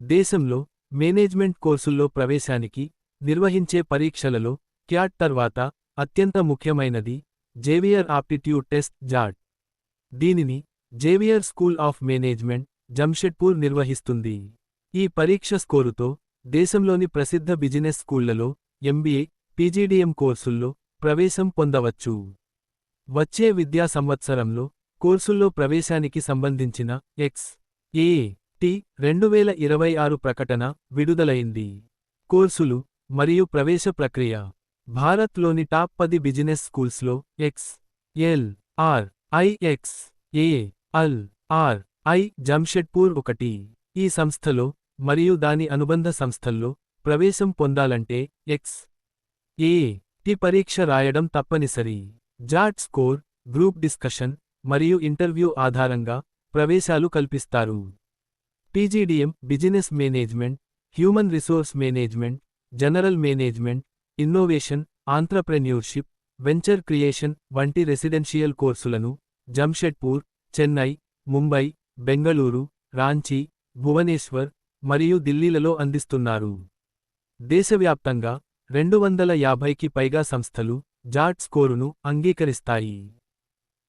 దేశంలో మేనేజ్మెంట్ కోర్సుల్లో ప్రవేశానికి నిర్వహించే పరీక్షలలో క్యాట్ తర్వాత అత్యంత ముఖ్యమైనది జేవియర్ ఆప్టిట్యూడ్ టెస్ట్ జాట్. దీనిని Xavier School of Management, Jamshedpur నిర్వహిస్తుంది. ఈ పరీక్ష స్కోరుతో దేశంలోని ప్రసిద్ధ బిజినెస్ స్కూళ్లలో ఎంబీఏ, పీజీడీఎం కోర్సుల్లో ప్రవేశం పొందవచ్చు. వచ్చే విద్యా సంవత్సరంలో కోర్సుల్లో ప్రవేశానికి సంబంధించిన ఎక్స్.ఏ.టి. 2026 ప్రకటన విడుదలైంది. కోర్సులు మరియు ప్రవేశ ప్రక్రియ. భారత్లోని టాప్ 10 బిజినెస్ స్కూల్స్లో ఎక్స్.ఎల్.ఆర్.ఐ.ఎక్స్.ఏ.అల్.ఆర్.ఐ. జంషెడ్పూర్ ఒకటి. ఈ సంస్థలో మరియు దాని అనుబంధ సంస్థల్లో ప్రవేశం పొందాలంటే ఎక్స్.ఏ.టి. పరీక్ష రాయడం తప్పనిసరి. జాట్ స్కోర్, గ్రూప్ డిస్కషన్ మరియు ఇంటర్వ్యూ ఆధారంగా ప్రవేశాలు కల్పిస్తారు. PGDM business management, human resource management, general management, innovation, entrepreneurship, venture creation వంటి రెసిడెన్షియల్ కోర్సులను జంషెడ్పూర్, చెన్నై, ముంబై, బెంగళూరు, రాంచీ, భువనేశ్వర్ మరియు ఢిల్లీలలో అందిస్తున్నారు. దేశవ్యాప్తంగా 250కి పైగా సంస్థలు జాట్ స్కోరును అంగీకరిస్తాయి.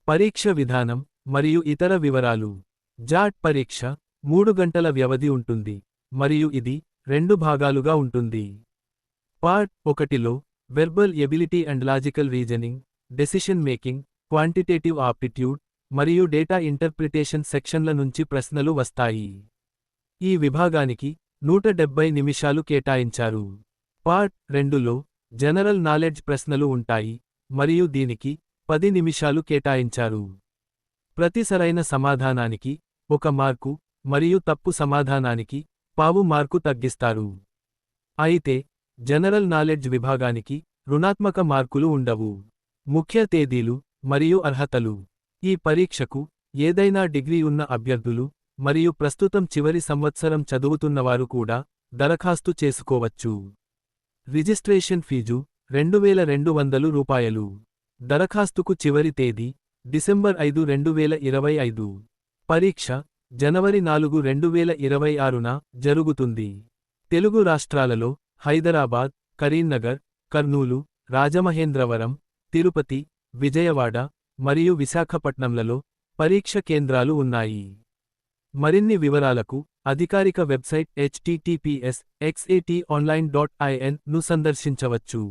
పరీక్ష విధానం మరియు ఇతర వివరాలు. జాట్ పరీక్ష 3 గంటల వ్యవధి ఉంటుంది మరియు ఇది 2 భాగాలుగా ఉంటుంది. పార్ట్ 1లో verbal ability and logical reasoning, decision making, quantitative aptitude మరియు డేటా ఇంటర్ప్రిటేషన్ సెక్షన్ల నుంచి ప్రశ్నలు వస్తాయి. ఈ విభాగానికి 170 నిమిషాలు కేటాయించారు. పార్ట్ 2లో జనరల్ నాలెడ్జ్ ప్రశ్నలు ఉంటాయి మరియు దీనికి 10 నిమిషాలు కేటాయించారు. ప్రతి సరైన సమాధానానికి 1 మార్కు మరియు తప్పు సమాధానానికి పావు మార్కు తగ్గిస్తారు. అయితే జనరల్ నాలెడ్జ్ విభాగానికి రుణాత్మక మార్కులు ఉండవు. ముఖ్య తేదీలు మరియు అర్హతలు. ఈ పరీక్షకు ఏదైనా డిగ్రీ ఉన్న అభ్యర్థులు మరియు ప్రస్తుతం చివరి సంవత్సరం చదువుతున్నవారు కూడా దరఖాస్తు చేసుకోవచ్చు. రిజిస్ట్రేషన్ ఫీజు రూ. 2200. దరఖాస్తుకు చివరి తేదీ డిసెంబర్ 5, 2025. పరీక్ష జనవరి 4, 2026న జరుగుతుంది. తెలుగు రాష్ట్రాలలో హైదరాబాద్, కరీంనగర్, కర్నూలు, రాజమహేంద్రవరం, తిరుపతి, విజయవాడ మరియు విశాఖపట్నంలలో పరీక్ష కేంద్రాలు ఉన్నాయి. మరిన్ని వివరాలకు అధికారిక వెబ్సైట్ https://xatonline.in ను సందర్శించవచ్చు.